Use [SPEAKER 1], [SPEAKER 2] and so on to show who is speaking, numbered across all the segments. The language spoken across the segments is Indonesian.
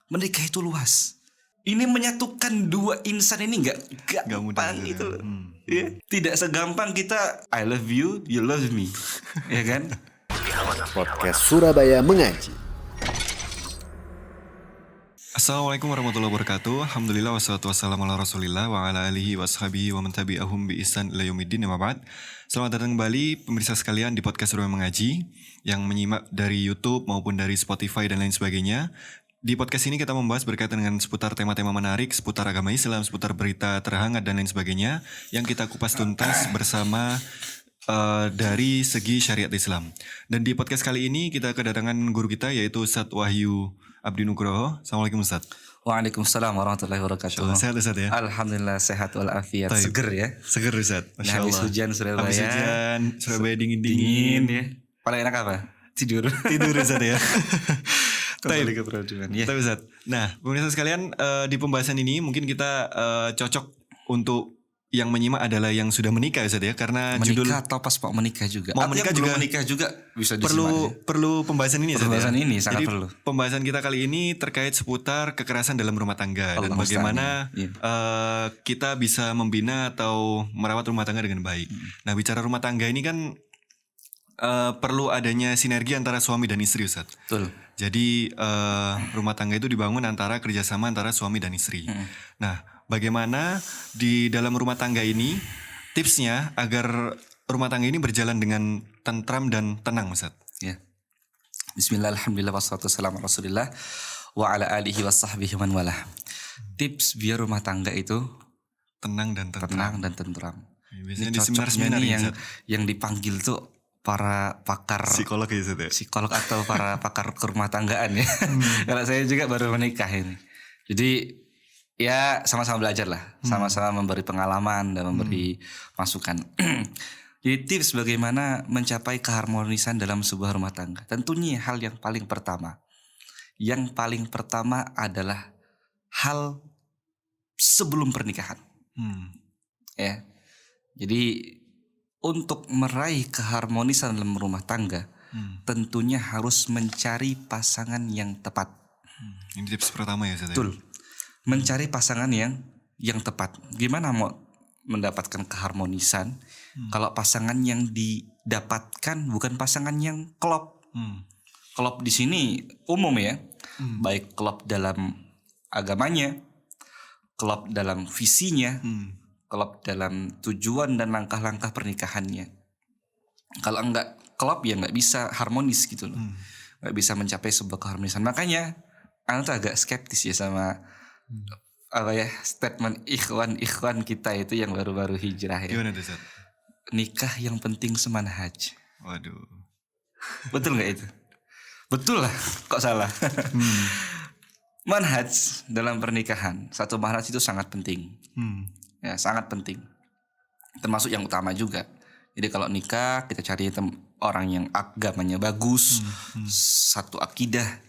[SPEAKER 1] Menikah itu luas. Ini menyatukan dua insan ini nggak
[SPEAKER 2] mudah
[SPEAKER 1] gampang itu. Ya. Tidak segampang kita I love you, you love me, ya kan?
[SPEAKER 3] Podcast Surabaya Mengaji.
[SPEAKER 2] Assalamualaikum warahmatullahi wabarakatuh. Alhamdulillah wassalatu wassalamu ala rasulillah wa ala alihi washabihi wa man tabi'ahum bi ihsan ila yaumiddin. Amma ba'd. Selamat datang kembali pemirsa sekalian di podcast Surabaya Mengaji yang menyimak dari YouTube maupun dari Spotify dan lain sebagainya. Di podcast ini kita membahas berkaitan dengan seputar tema-tema menarik, seputar agama Islam, seputar berita terhangat dan lain sebagainya yang kita kupas tuntas bersama dari segi syariat Islam. Dan di podcast kali ini kita kedatangan guru kita yaitu Ustadz Wahyu Abdi Nugroho. Assalamualaikum Ustadz.
[SPEAKER 1] Waalaikumsalam warahmatullahi wabarakatuh.
[SPEAKER 2] Sehat Ustadz ya?
[SPEAKER 1] Alhamdulillah sehat walafiat. Seger ya.
[SPEAKER 2] Seger Ustadz. Masya Allah.
[SPEAKER 1] Habis hujan Surabaya.
[SPEAKER 2] Habis hujan Surabaya dingin
[SPEAKER 1] ya. Paling enak apa? Tidur
[SPEAKER 2] Ustadz ya.
[SPEAKER 1] Kembali ke peradaban ya.
[SPEAKER 2] Tapi Ustadz, nah pemirsa sekalian, di pembahasan ini mungkin kita cocok untuk yang menyimak adalah yang sudah menikah Ustadz ya, karena
[SPEAKER 1] menikah
[SPEAKER 2] judul
[SPEAKER 1] atau pas mau menikah juga.
[SPEAKER 2] Mau menikah juga,
[SPEAKER 1] menikah juga bisa disimak.
[SPEAKER 2] perlu pembahasan ini.
[SPEAKER 1] Pembahasan ini sangat
[SPEAKER 2] Jadi,
[SPEAKER 1] perlu.
[SPEAKER 2] Pembahasan kita kali ini terkait seputar kekerasan dalam rumah tangga dan bagaimana kita bisa membina atau merawat rumah tangga dengan baik. Nah bicara rumah tangga ini kan perlu adanya sinergi antara suami dan istri Ustadz.
[SPEAKER 1] Betul.
[SPEAKER 2] Jadi rumah tangga itu dibangun antara kerjasama antara suami dan istri. Nah, bagaimana di dalam rumah tangga ini tipsnya agar rumah tangga ini berjalan dengan tentram dan tenang, Ustaz?
[SPEAKER 1] Ya. Bismillah, alhamdulillah, wassalatu wassalamu ala rasulillah wa ala alihi wa sahbihi man walah. Tips biar rumah tangga itu
[SPEAKER 2] tenang dan
[SPEAKER 1] tentram.
[SPEAKER 2] Biasanya
[SPEAKER 1] ini
[SPEAKER 2] di seminar-seminar
[SPEAKER 1] yang dipanggil tuh para pakar
[SPEAKER 2] psikolog ya, Ustaz ya?
[SPEAKER 1] Psikolog atau para pakar rumah tanggaan ya. Kalau saya juga baru menikah ini. Jadi ya sama-sama belajar lah, sama-sama memberi pengalaman dan memberi masukan. Jadi tips bagaimana mencapai keharmonisan dalam sebuah rumah tangga. Tentunya hal yang paling pertama. Yang paling pertama adalah hal sebelum pernikahan. Ya. Jadi untuk meraih keharmonisan dalam rumah tangga, tentunya harus mencari pasangan yang tepat.
[SPEAKER 2] Ini tips pertama ya, Ustaz.
[SPEAKER 1] Betul. Mencari pasangan yang tepat. Gimana mau mendapatkan keharmonisan kalau pasangan yang didapatkan bukan pasangan yang klop. Klop di sini umum ya. Baik klop dalam agamanya, klop dalam visinya, klop dalam tujuan dan langkah-langkah pernikahannya. Kalau enggak klop ya enggak bisa harmonis gitu loh. Enggak bisa mencapai sebuah keharmonisan. Makanya aku tuh agak skeptis ya sama statement ikhwan kita itu yang baru-baru hijrah ya.
[SPEAKER 2] Gimana tuh, Ustaz?
[SPEAKER 1] Nikah yang penting semanhaj.
[SPEAKER 2] Waduh.
[SPEAKER 1] Betul enggak itu? Betul lah, kok salah. Manhaj dalam pernikahan, satu manhaj itu sangat penting. Ya, sangat penting. Termasuk yang utama juga. Jadi kalau nikah kita cari orang yang agamanya bagus, satu akidah,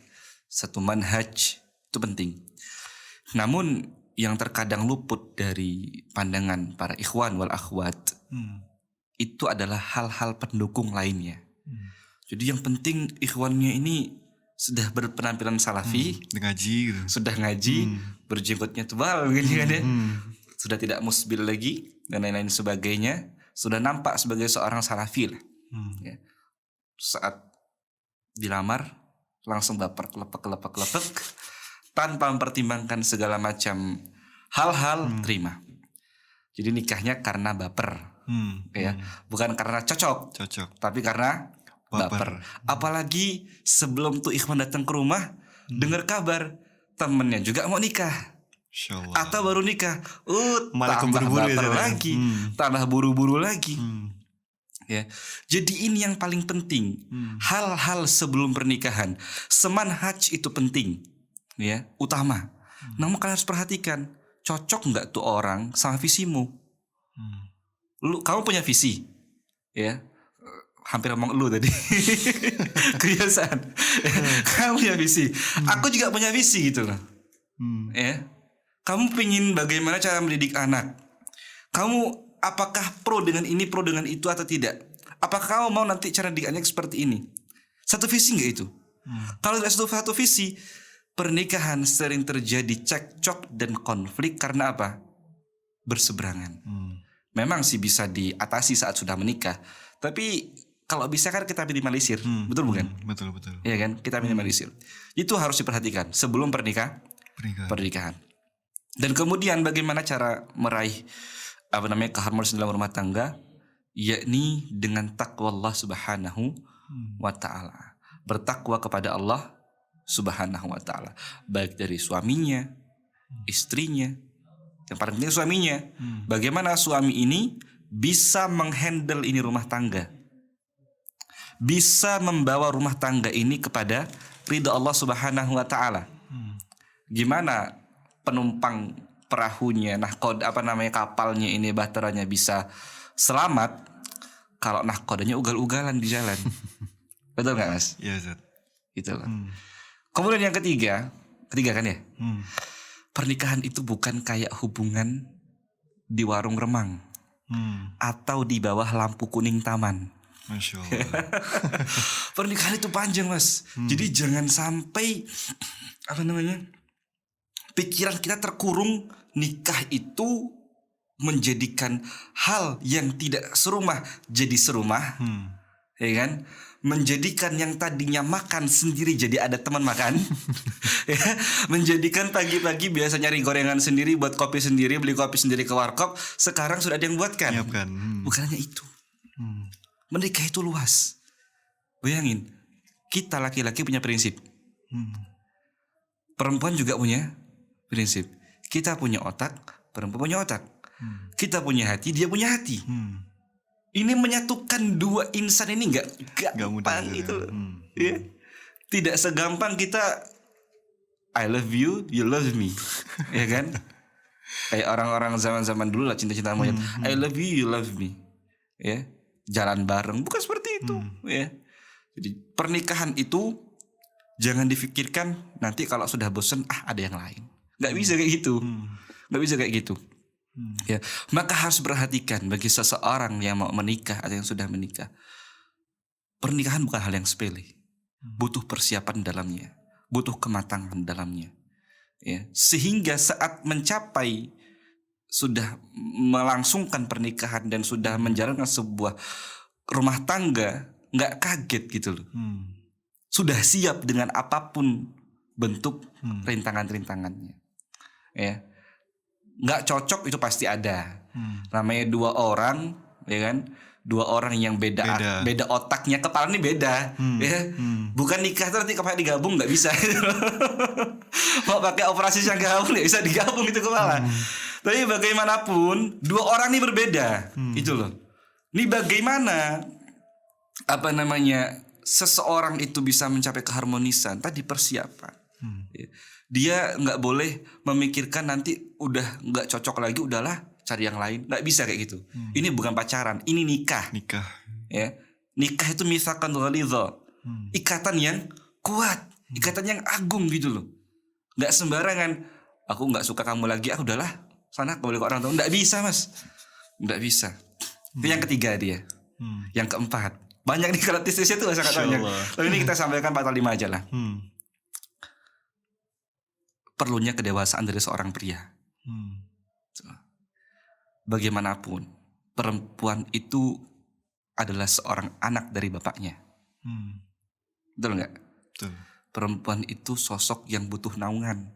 [SPEAKER 1] satu manhaj, itu penting. Namun yang terkadang luput dari pandangan para ikhwan wal akhwat itu adalah hal-hal pendukung lainnya. Jadi yang penting ikhwannya ini sudah berpenampilan salafi, sudah ngaji, berjenggotnya tebal gitu kan ya. Sudah tidak musbil lagi dan lain-lain sebagainya, sudah nampak sebagai seorang salafi lah. Ya. Saat dilamar langsung baper kelepek tanpa mempertimbangkan segala macam hal-hal, terima. Jadi nikahnya karena baper, ya, bukan karena cocok, tapi karena baper. Apalagi sebelum tuh ikhwan datang ke rumah, dengar kabar temennya juga mau nikah. Atau baru nikah,
[SPEAKER 2] malah
[SPEAKER 1] tambah
[SPEAKER 2] buru-buru
[SPEAKER 1] baper lagi, tambah buru-buru lagi. Ya, jadi ini yang paling penting. Hal-hal sebelum pernikahan, semanhaj itu penting, ya, utama. Namun kalian harus perhatikan, cocok nggak tuh orang sama visimu? Kamu punya visi, ya. Hampir ngomong lu tadi. Kebiasaan. Kamu punya visi, aku juga punya visi gitu loh. Ya. Kamu pengen bagaimana cara mendidik anak? Kamu apakah pro dengan ini, pro dengan itu atau tidak? Apakah kamu mau nanti cara didik anak seperti ini? Satu visi nggak itu? Kalau tidak satu visi, Pernikahan sering terjadi cekcok dan konflik karena apa? Berseberangan. Memang sih bisa diatasi saat sudah menikah, tapi kalau bisa kan kita minimalisir, betul bukan?
[SPEAKER 2] Betul.
[SPEAKER 1] Iya kan, kita minimalisir. Itu harus diperhatikan sebelum pernikahan. Dan kemudian bagaimana cara meraih keharmonisan dalam rumah tangga, yakni dengan takwa Allah Subhanahu wa taala. Bertakwa kepada Allah Subhanahu wa taala, baik dari suaminya, istrinya, yang paling penting suaminya. Bagaimana suami ini bisa menghandle ini rumah tangga, bisa membawa rumah tangga ini kepada ridha Allah Subhanahu wa taala. Gimana penumpang perahunya, kapalnya ini, bahteranya bisa selamat kalau nahkodanya ugal-ugalan di jalan. Betul nggak, Mas?
[SPEAKER 2] Iya, Ustaz.
[SPEAKER 1] Gitu loh. Kemudian yang ketiga kan ya, pernikahan itu bukan kayak hubungan di warung remang atau di bawah lampu kuning taman.
[SPEAKER 2] Masya Allah.
[SPEAKER 1] Pernikahan itu panjang, Mas. Jadi jangan sampai pikiran kita terkurung. Nikah itu menjadikan hal yang tidak serumah jadi serumah, ya kan? Menjadikan yang tadinya makan sendiri jadi ada teman makan. Ya, menjadikan pagi-pagi biasa nyari gorengan sendiri, buat kopi sendiri, beli kopi sendiri ke warkop, sekarang sudah ada yang buatkan. Bukan hanya itu. Menikah itu luas. Bayangin, kita laki-laki punya prinsip, perempuan juga punya prinsip. Kita punya otak, perempuan punya otak. Kita punya hati, dia punya hati. Ini menyatukan dua insan ini nggak gampang gitu loh. Ya. Tidak segampang kita I love you, you love me. Ya kan? Kayak orang-orang zaman-zaman dulu lah, cinta-cinta monyet. I love you, you love me. Ya. Jalan bareng, bukan seperti itu. Ya. Jadi pernikahan itu jangan difikirkan nanti kalau sudah bosan ada yang lain. Nggak bisa kayak gitu. Nggak bisa kayak gitu. Ya, maka harus perhatikan bagi seseorang yang mau menikah atau yang sudah menikah. Pernikahan bukan hal yang sepele. Butuh persiapan dalamnya, butuh kematangan dalamnya. Ya, sehingga saat mencapai sudah melangsungkan pernikahan dan sudah menjalankan sebuah rumah tangga, nggak kaget gitu loh. Sudah siap dengan apapun bentuk rintangan-rintangannya. Ya. Nggak cocok itu pasti ada. Namanya dua orang, ya kan? Dua orang yang beda otaknya, kepala ini beda, ya. Bukan nikah tuh nanti kepala digabung, nggak bisa. Mau pakai operasi yang gabung nggak bisa digabung itu kepala. Tapi bagaimanapun dua orang ini berbeda, itu loh. Ini bagaimana seseorang itu bisa mencapai keharmonisan? Tadi persiapan. Dia nggak boleh memikirkan nanti udah nggak cocok lagi, udahlah cari yang lain. Nggak bisa kayak gitu. Ini bukan pacaran, ini nikah. Ya, nikah itu mitsaqan ghalidha. Ikatan yang kuat, ikatan yang agung gitu loh. Nggak sembarangan. Aku nggak suka kamu lagi, udahlah sana kembali ke orang tua. Nggak bisa, Mas. Nggak bisa. Itu yang ketiga dia. Yang keempat, banyak nih kalau tisisnya tuh sangat banyak. Tapi ini kita sampaikan 4 atau 5 aja lah. Perlunya kedewasaan dari seorang pria. Bagaimanapun perempuan itu adalah seorang anak dari bapaknya. Betul nggak?
[SPEAKER 2] Betul.
[SPEAKER 1] Perempuan itu sosok yang butuh naungan.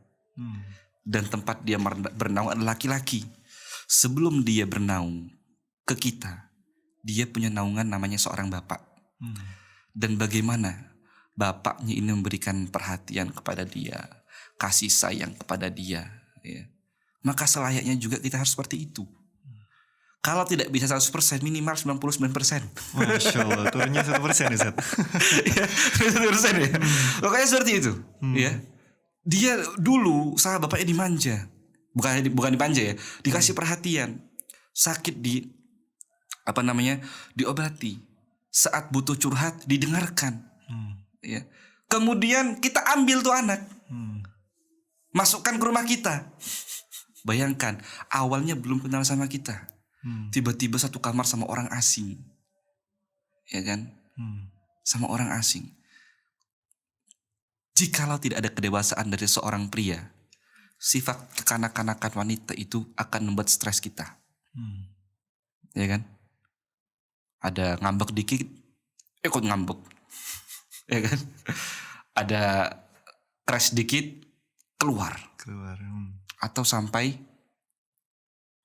[SPEAKER 1] Dan tempat dia bernaung adalah laki-laki. Sebelum dia bernaung ke kita, dia punya naungan namanya seorang bapak. Dan bagaimana bapaknya ini memberikan perhatian kepada dia, kasih sayang kepada dia, ya. Maka selayaknya juga kita harus seperti itu. Kalau tidak bisa 100%, minimal 99%.
[SPEAKER 2] Masya Allah, turunnya 1% Ustaz.
[SPEAKER 1] 1% ya. Pokoknya seperti itu. Ya. Dia dulu sama bapaknya dimanja. Bukan dimanja ya, dikasih perhatian. Sakit diobati. Saat butuh curhat didengarkan. Ya. Kemudian kita ambil tuh anak. Masukkan ke rumah kita. Bayangkan, awalnya belum kenal sama kita. Tiba-tiba satu kamar sama orang asing. Ya kan? Sama orang asing. jikalau tidak ada kedewasaan dari seorang pria, sifat kekanak-kanakan wanita itu akan membuat stres kita. Ya kan? Ada ngambek dikit, ikut ngambek. Ya kan? Ada crash dikit, keluar. Atau sampai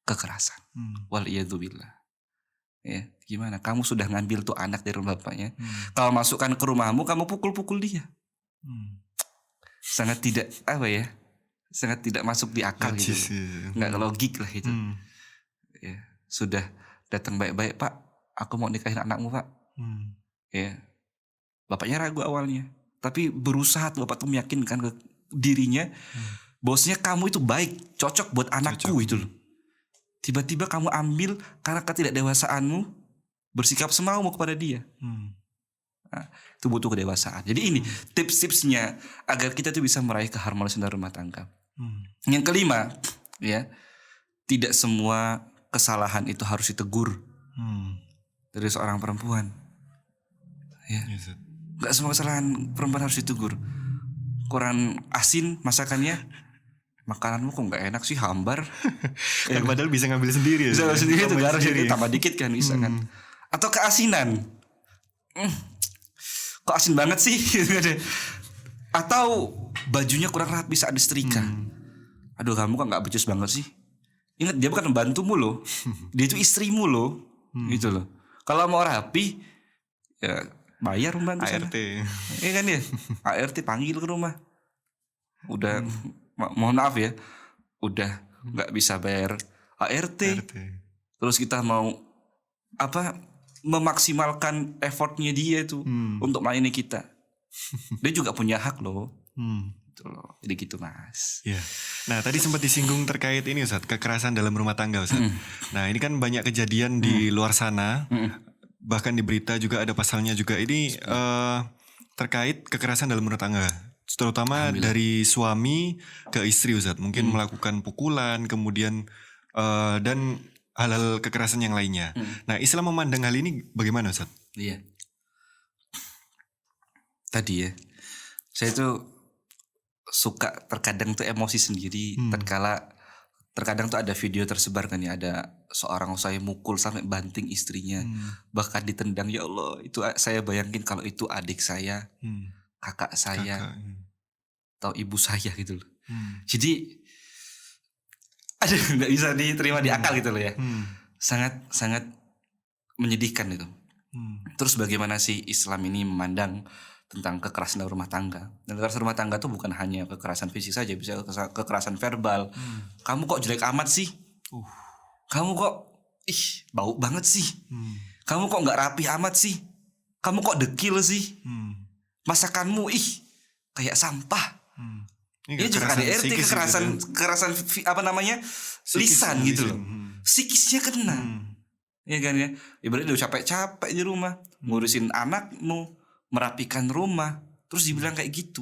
[SPEAKER 1] kekerasan. Waliyadzubillah. Ya, gimana? Kamu sudah ngambil tuh anak dari rumah bapaknya. Kalau masukkan ke rumahmu, kamu pukul-pukul dia. Sangat tidak sangat tidak masuk di akal gitu. Nggak logik lah itu. Ya, sudah datang baik-baik, Pak, aku mau nikahin anakmu, Pak. Ya, bapaknya ragu awalnya, tapi berusaha tuh bapak tuh meyakinkan ke dirinya, bosnya kamu itu baik, cocok buat anakku itu loh. Tiba-tiba kamu ambil karena ketidakdewasaanmu, bersikap semaumu kepada dia. Nah, itu butuh kedewasaan. Jadi ini tips-tipsnya agar kita tuh bisa meraih keharmonisan dalam rumah tangga. Yang kelima, ya, tidak semua kesalahan itu harus ditegur dari seorang perempuan. Ya, nggak semua kesalahan perempuan harus ditegur. Kurang asin masakannya, makananmu kok nggak enak sih, hambar.
[SPEAKER 2] Kan padahal bisa ngambil sendiri.
[SPEAKER 1] Bisa ngambil sendiri tuh, garam sendiri, tambah dikit kan bisa kan. Atau keasinan. Kok asin banget sih? Atau bajunya kurang rapi saat disetrika. Aduh, kamu kok nggak becus banget sih? Ingat, dia bukan pembantumu loh. Dia itu istrimu loh. Gitu loh. Kalau mau rapi, ya bayar pembantu
[SPEAKER 2] ART.
[SPEAKER 1] Iya kan ya? ART panggil ke rumah. Udah mohon maaf ya, udah nggak bisa bayar ART. Terus kita mau memaksimalkan effortnya dia tuh untuk melayani kita. Dia juga punya hak loh. Gitu loh. Jadi gitu, Mas.
[SPEAKER 2] Ya. Nah, tadi sempat disinggung terkait ini, Ustaz, kekerasan dalam rumah tangga, Ustaz. Nah, ini kan banyak kejadian di luar sana. Bahkan di berita juga ada pasalnya juga. Ini terkait kekerasan dalam rumah tangga, terutama dari suami ke istri, Ustaz. Mungkin melakukan pukulan, kemudian dan hal-hal kekerasan yang lainnya. Nah, Islam memandang hal ini bagaimana, Ustaz?
[SPEAKER 1] Iya. Tadi ya, saya tuh suka terkadang tuh emosi sendiri. Terkadang tuh ada video tersebar kan ya, ada seorang saya mukul sampai banting istrinya, bahkan ditendang. Ya Allah, itu saya bayangin kalau itu adik saya, kakak saya, atau ibu saya gitu loh. Jadi aduh, nggak bisa diterima di akal gitu loh ya. Sangat menyedihkan itu. Terus bagaimana sih Islam ini memandang tentang kekerasan dalam rumah tangga? Dan kekerasan rumah tangga tuh bukan hanya kekerasan fisik saja, bisa kekerasan verbal. Kamu kok jelek amat sih? Kamu kok bau banget sih? Kamu kok nggak rapi amat sih? Kamu kok dekil sih? Masakanmu kayak sampah. Ini juga KDRT, kekerasan lisan gitu loh. Psikisnya kena. Ya kan ya. Ibaratnya udah capek-capek di rumah, ngurusin anakmu, merapikan rumah, terus dibilang kayak gitu.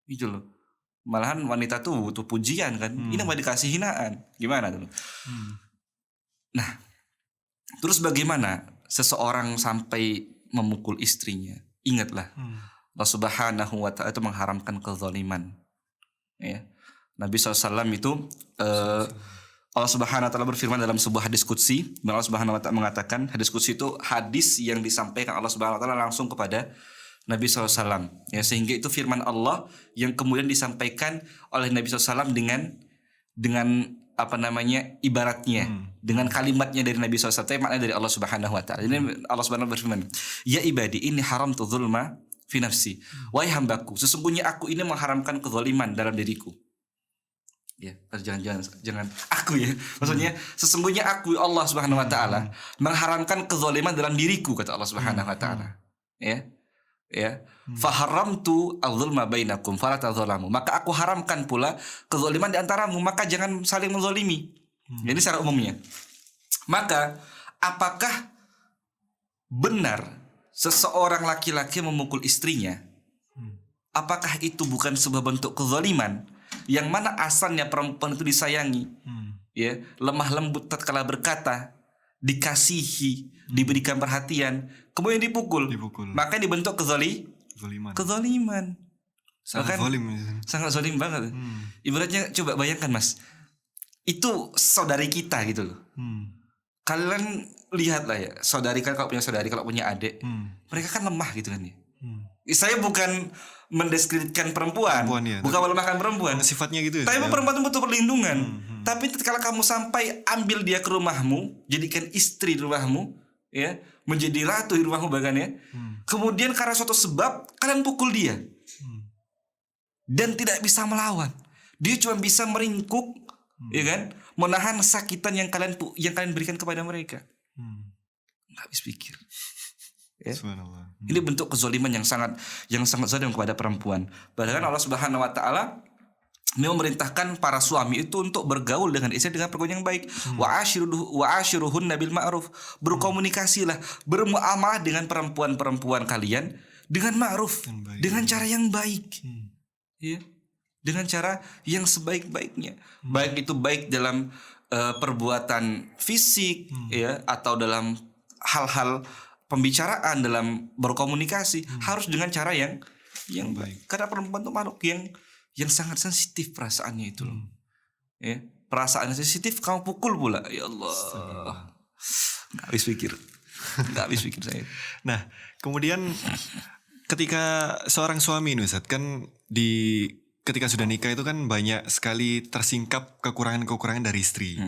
[SPEAKER 1] Gitu loh. Malahan wanita tuh butuh pujian kan. Ini malah dikasih hinaan. Gimana tuh? Nah, terus bagaimana seseorang sampai memukul istrinya? Ingatlah, Allah Subhanahu wa ta'ala itu mengharamkan kezaliman. Ya. Nabi SAW itu Allah Subhanahu wa ta'ala berfirman dalam sebuah hadis qudsi. Allah Subhanahu wa ta'ala mengatakan, hadis qudsi itu hadis yang disampaikan Allah Subhanahu wa ta'ala langsung kepada Nabi SAW. Ya, sehingga itu firman Allah yang kemudian disampaikan oleh Nabi SAW dengan ibaratnya, dengan kalimatnya dari Nabi SAW, tapi maknanya dari Allah Subhanahu wa ta'ala. Jadi Allah Subhanahu wa ta'ala berfirman, ya ibadi, ini haram tu zulma fi nafsi. Wahai hambaku, sesungguhnya aku ini mengharamkan kezaliman dalam diriku. Ya, jangan aku ya. Maksudnya sesungguhnya aku, Allah Subhanahu wa ta'ala, mengharamkan kezaliman dalam diriku, kata Allah Subhanahu wa ta'ala. Ya. Faharamtu az-zulma bainakum fala tadzalamu. Maka aku haramkan pula kezaliman di antaramu, maka jangan saling menzalimi. Jadi secara umumnya. Maka apakah benar seseorang laki-laki memukul istrinya? Apakah itu bukan sebuah bentuk kezaliman? Yang mana asalnya perempuan itu disayangi, ya, lemah lembut tatkala berkata, dikasihi, diberikan perhatian, kemudian dipukul. Maka dibentuk kezaliman.
[SPEAKER 2] Sangat
[SPEAKER 1] Bahkan
[SPEAKER 2] zalim.
[SPEAKER 1] sangat zalim banget. Ibaratnya coba bayangkan Mas, itu saudari kita gitu loh. Kalian lihatlah ya, saudari kan kalau punya saudari, kalau punya adik, mereka kan lemah gitu kan ya. Saya bukan mendiskreditkan perempuan
[SPEAKER 2] ya,
[SPEAKER 1] bukan melemahkan perempuan.
[SPEAKER 2] Sifatnya gitu ya.
[SPEAKER 1] Tapi perempuan itu butuh perlindungan. Tapi kalau kamu sampai ambil dia ke rumahmu, jadikan istri di rumahmu, ya, menjadi ratu di rumahmu bahkan ya. Kemudian karena suatu sebab kalian pukul dia. Dan tidak bisa melawan. Dia cuma bisa meringkuk, ya kan? Menahan sakitan yang kalian berikan kepada mereka. Nggak habis pikir. Ya.
[SPEAKER 2] Subhanallah.
[SPEAKER 1] Ini bentuk kezaliman yang sangat zalim kepada perempuan. Padahal Allah Subhanahu wa taala memerintahkan para suami itu untuk bergaul dengan istri dengan pergaulan yang baik. Wa ashiruhunna bil ma'ruf. Berkomunikasilah, bermuamalah dengan perempuan-perempuan kalian dengan ma'ruf, dengan cara yang baik. Ya. Dengan cara yang sebaik-baiknya. Baik itu baik dalam perbuatan fisik ya, atau dalam hal-hal pembicaraan, dalam berkomunikasi, harus dengan cara yang baik. Karena perempuan itu makhluk yang sangat sensitif perasaannya itu loh. Ya, perasaannya sensitif, kamu pukul pula. Ya Allah. Nggak habis pikir saya.
[SPEAKER 2] Nah, kemudian ketika seorang suami nih Ustaz, kan ketika sudah nikah itu kan banyak sekali tersingkap kekurangan-kekurangan dari istri.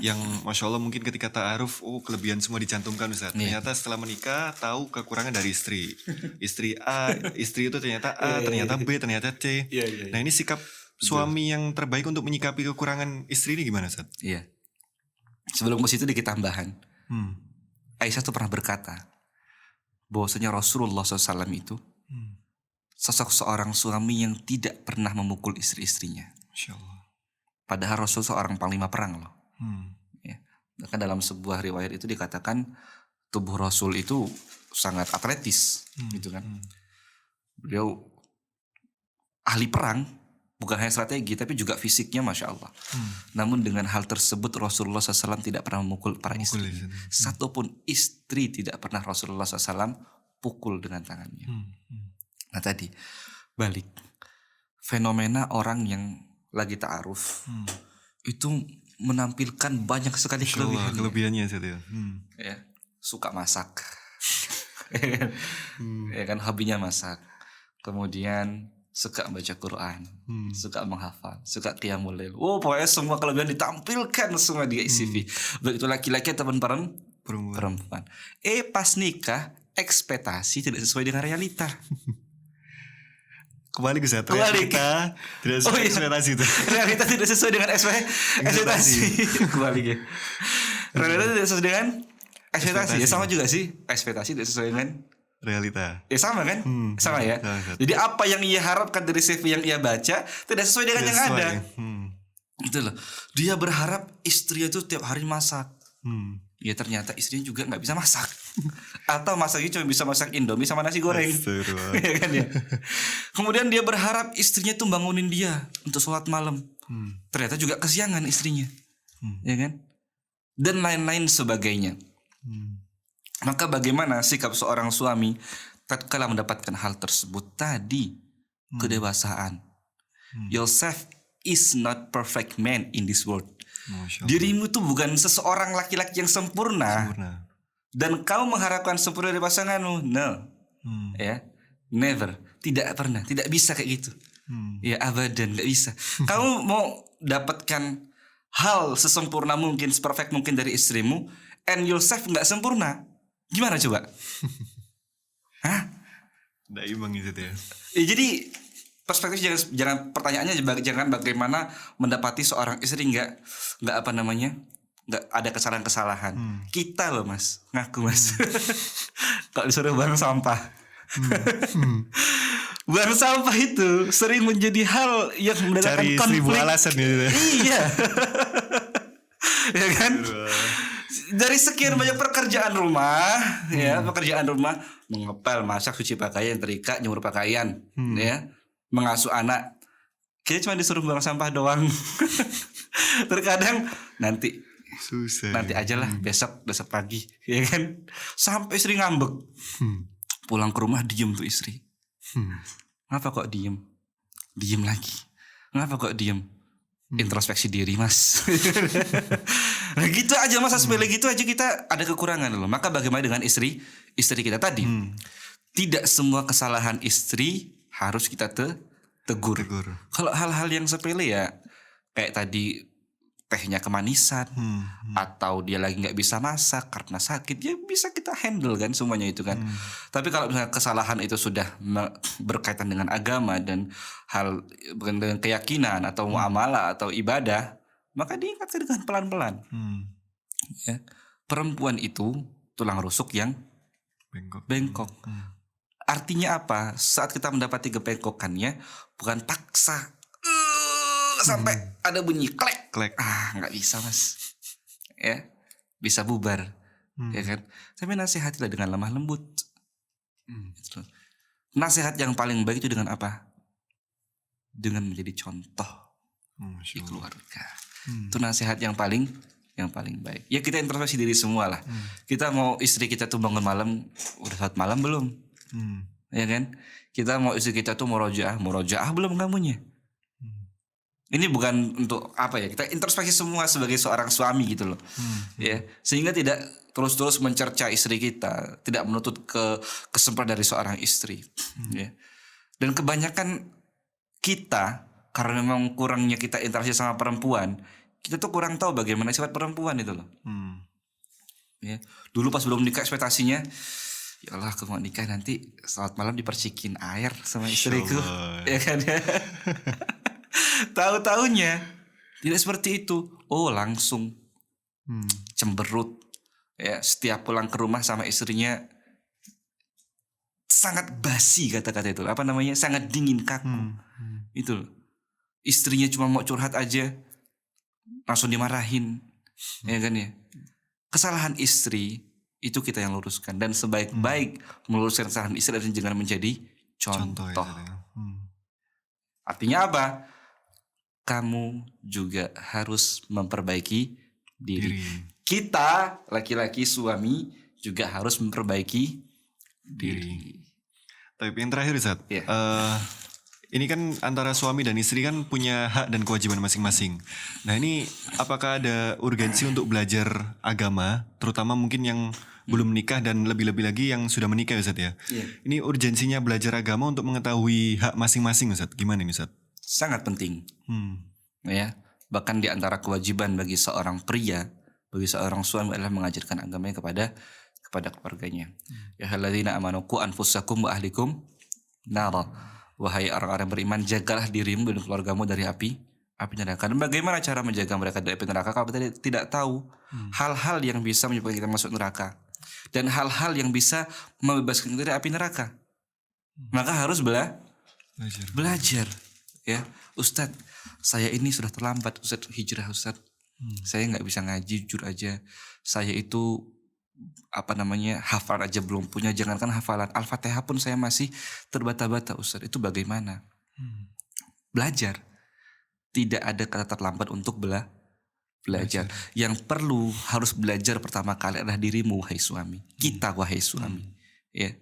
[SPEAKER 2] Yang Masya Allah mungkin ketika ta'aruf, kelebihan semua dicantumkan Ustaz. Ternyata setelah menikah tahu kekurangan dari istri. Istri A, istri itu ternyata A, ternyata B, ternyata C. Nah ini sikap suami yang terbaik untuk menyikapi kekurangan istri ini gimana Ustaz?
[SPEAKER 1] Iya. Sebelum ke situ dikit tambahan. Aisyah tuh pernah berkata bahwasanya Rasulullah SAW itu sosok seorang suami yang tidak pernah memukul istri-istrinya.
[SPEAKER 2] Masya Allah.
[SPEAKER 1] Padahal Rasul seorang panglima perang loh. Ya. Bahkan dalam sebuah riwayat itu dikatakan tubuh Rasul itu sangat atletis, gitu kan. Beliau ahli perang, bukan hanya strategi tapi juga fisiknya Masya Allah. Namun dengan hal tersebut Rasulullah SAW tidak pernah memukul para istri. Satupun istri tidak pernah Rasulullah SAW pukul dengan tangannya. Nah tadi balik fenomena orang yang lagi ta'aruf itu menampilkan banyak sekali
[SPEAKER 2] kelebihannya
[SPEAKER 1] ya, suka masak. Ya kan, hobinya masak. Kemudian suka baca Quran, suka menghafal, suka qiyamul lail. Pokoknya semua kelebihan ditampilkan semua di CV. Baik itu laki-laki atau perempuan. Pas nikah ekspektasi tidak sesuai dengan realita.
[SPEAKER 2] Kembali ke satu realita tidak sesuai ekspektasi itu.
[SPEAKER 1] Realita tidak sesuai dengan ekspektasi. Kembali ya. Realita tidak sesuai dengan ekspektasi. Ya sama juga sih. Ekspektasi tidak sesuai dengan
[SPEAKER 2] realita.
[SPEAKER 1] Ya sama kan? Sama ya. Jadi apa yang ia harapkan dari CV yang ia baca tidak sesuai dengan yang ada. Gitu loh. Dia berharap istrinya itu tiap hari masak. Ya ternyata istrinya juga nggak bisa masak. Atau masaknya cuma bisa masak Indomie sama nasi goreng. Ya kan ya. Kemudian dia berharap istrinya tuh bangunin dia untuk sholat malam. Ternyata juga kesiangan istrinya. Ya kan. Dan lain-lain sebagainya. Maka bagaimana sikap seorang suami tatkala mendapatkan hal tersebut tadi? Kedewasaan. Yourself is not perfect man in this world. Dirimu tuh bukan seseorang laki-laki yang sempurna. Dan kau mengharapkan sempurna dari pasanganmu. No. Ya, never. Tidak pernah. Tidak bisa kayak gitu. Ya abadan, gak bisa. Kamu mau dapatkan hal sesempurna mungkin, seperfect mungkin dari istrimu, and yourself gak sempurna, gimana coba? Hah?
[SPEAKER 2] Nggak imbang gitu ya.
[SPEAKER 1] Jadi perspektif jangan pertanyaannya jangan bagaimana mendapati seorang istri nggak ada kesalahan-kesalahan. Kita loh Mas, ngaku Mas. Kalau disuruh buang sampah. Buang sampah itu sering menjadi hal yang mendatangkan konflik.
[SPEAKER 2] Cari 1000 alasan gitu.
[SPEAKER 1] Iya. Ya kan? Dari sekian banyak pekerjaan rumah, ya, pekerjaan rumah, mengepel, masak, cuci pakaian, trika, nyemur pakaian, ya, mengasuh anak. Kita cuma disuruh buang sampah doang. Terkadang nanti aja lah, besok pagi, ya kan? Sampai istri ngambek. Pulang ke rumah diem tuh istri. Kenapa kok diem? Diem lagi. Kenapa kok diem? Introspeksi diri mas. Nah gitu aja masa sepele gitu aja kita ada kekurangan loh. Maka bagaimana dengan istri kita tadi? Tidak semua kesalahan istri harus kita tegur. Kalau hal-hal yang sepele ya kayak tadi tehnya kemanisan atau dia lagi nggak bisa masak karena sakit, ya bisa kita handle kan semuanya itu kan. Tapi kalau misalnya kesalahan itu sudah berkaitan dengan agama dan hal dengan keyakinan atau muamalah atau ibadah, maka diingatkan dengan pelan-pelan. Ya. Perempuan itu tulang rusuk yang bengkok. Artinya apa? Saat kita mendapati kebengkokannya, bukan paksa sampai ada bunyi klek. Nggak bisa mas. Ya, bisa bubar. Ya kan? Tapi nasihatilah dengan lemah lembut. Gitu. Nasihat yang paling baik itu dengan apa? Dengan menjadi contoh di keluarga. Itu nasihat yang paling baik. Ya kita introspeksi diri semua lah. Kita mau istri kita tuh bangun malam, udah saat malam belum? Ya kan? Kita mau istri kita tuh murojaah belum kamunya? Ini bukan untuk apa ya? Kita introspeksi semua sebagai seorang suami gitu loh. Ya, sehingga tidak terus-terus mencerca istri kita, tidak menuntut kesempurnaan dari seorang istri. Ya. Dan kebanyakan kita karena memang kurangnya kita interaksi sama perempuan, kita tuh kurang tahu bagaimana sifat perempuan itu loh. Ya. Dulu pas belum nikah ekspektasinya, ya Allah aku mau nikah nanti saat malam dipercikin air sama istriku. Ya kan ya. Tahu-tahunya tidak seperti itu. Oh langsung cemberut. Ya, setiap pulang ke rumah sama istrinya sangat basi kata-kata itu. Apa namanya? Sangat dingin kaku. Itu loh. Istrinya cuma mau curhat aja langsung dimarahin. Ya kan ya. Kesalahan istri itu kita yang luruskan, dan sebaik-baik meluruskan kesalahan istri dan jangan menjadi contoh. Artinya apa? Kamu juga harus memperbaiki diri. Kita laki-laki suami juga harus memperbaiki diri.
[SPEAKER 2] Tapi yang terakhir Ustaz, ini kan antara suami dan istri kan punya hak dan kewajiban masing-masing. Nah ini apakah ada urgensi untuk belajar agama, terutama mungkin yang belum menikah dan lebih-lebih lagi yang sudah menikah Ustaz ya? Ini urgensinya belajar agama untuk mengetahui hak masing-masing Ustaz. Gimana ini Ustaz?
[SPEAKER 1] Sangat penting. Ya, bahkan di antara kewajiban bagi seorang pria, bagi seorang suami adalah mengajarkan agamanya kepada keluarganya. Ya halladzina amanu qu anfusakum wa ahlikum nara. Wahai orang-orang beriman, jagalah dirimu dan keluargamu dari api neraka. Dan bagaimana cara menjaga mereka dari api neraka kalau kita tidak tahu hal-hal yang bisa menyebabkan kita masuk neraka dan hal-hal yang bisa membebaskan kita dari api neraka? Maka harus belajar. Ya, Ustadz, saya ini sudah terlambat Ustadz hijrah Ustadz. Saya nggak bisa ngaji, jujur aja. Saya itu hafal aja belum punya, jangankan hafalan Al-Fatihah pun saya masih terbata-bata Ustadz. Itu bagaimana? Belajar. Tidak ada kata terlambat untuk belajar. Yang perlu harus belajar pertama kali adalah dirimu wahai suami. Kita wahai suami. Ya.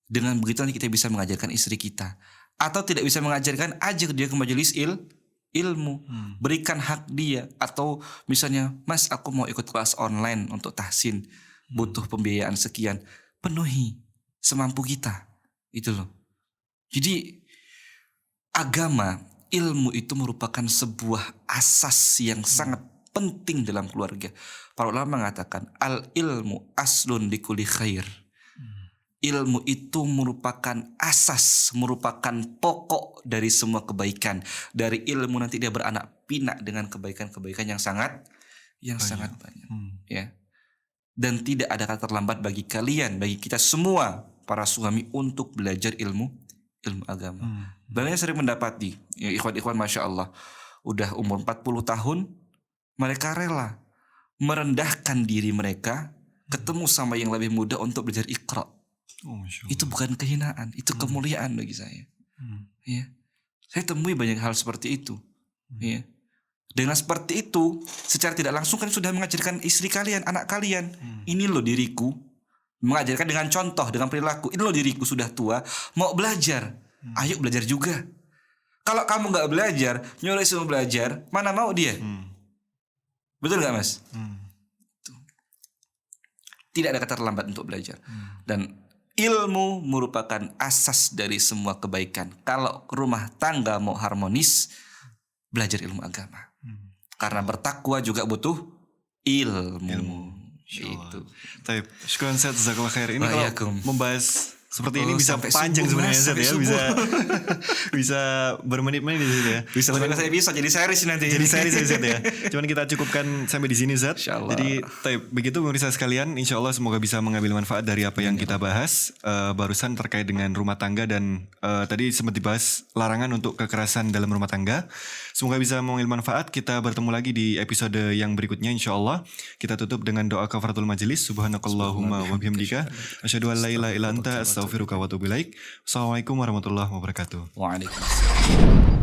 [SPEAKER 1] Dengan begitu nanti kita bisa mengajarkan istri kita. Atau tidak bisa mengajarkan, ajak dia ke majelis ilmu, berikan hak dia. Atau misalnya, Mas aku mau ikut kelas online untuk tahsin, butuh pembiayaan sekian, penuhi semampu kita. Itu loh. Jadi agama, ilmu itu merupakan sebuah asas yang sangat penting dalam keluarga. Para ulama mengatakan al ilmu aslun likulli khair. Ilmu itu merupakan asas, merupakan pokok dari semua kebaikan. Dari ilmu nanti dia beranak pinak dengan kebaikan-kebaikan yang sangat banyak. Ya. Dan tidak ada kata terlambat bagi kalian, bagi kita semua para suami untuk belajar ilmu agama. Banyak sering mendapati ya, ikhwan-ikhwan Masya Allah udah umur 40 tahun mereka rela merendahkan diri mereka ketemu sama yang lebih muda untuk belajar Iqra. Itu bukan kehinaan, itu kemuliaan bagi saya. Ya. Saya temui banyak hal seperti itu. Ya. Dengan seperti itu, secara tidak langsung kan sudah mengajarkan istri kalian, anak kalian. Ini loh diriku. Mengajarkan dengan contoh, dengan perilaku. Ini loh diriku sudah tua, mau belajar. Ayo belajar juga. Kalau kamu nggak belajar, nyuruh semua belajar, mana mau dia? Betul nggak Mas? Tidak ada kata terlambat untuk belajar. Dan ilmu merupakan asas dari semua kebaikan. Kalau rumah tangga mau harmonis, belajar ilmu agama. Karena bertakwa juga butuh ilmu. Itu.
[SPEAKER 2] Tapi syukran Ustaz, jazakallah khair. Ini kalau
[SPEAKER 1] Waalaikumsalam.
[SPEAKER 2] membahas seperti ini bisa
[SPEAKER 1] sampai
[SPEAKER 2] panjang
[SPEAKER 1] subuh,
[SPEAKER 2] sebenarnya
[SPEAKER 1] Mas,
[SPEAKER 2] Ustaz ya.
[SPEAKER 1] sampai
[SPEAKER 2] Bisa bermenit-menit di situ ya.
[SPEAKER 1] Bisa lebih saya bisa jadi series nanti.
[SPEAKER 2] Jadi series Ustaz ya. Cuman kita cukupkan sampai di sini Ustaz.
[SPEAKER 1] Insyaallah.
[SPEAKER 2] Jadi begitu pemirsa sekalian, insyaallah semoga bisa mengambil manfaat dari apa yang kita bahas barusan terkait dengan rumah tangga dan tadi sempat dibahas larangan untuk kekerasan dalam rumah tangga. Semoga bisa mengambil manfaat. Kita bertemu lagi di episode yang berikutnya insyaallah. Kita tutup dengan doa kafaratul majelis. Subhanakallahumma wa bihamdika asyhadu an la ilaha illa anta astaghfiruka wa atubu ilaik. Assalamualaikum warahmatullahi wabarakatuh.
[SPEAKER 1] Waalaikumsalam.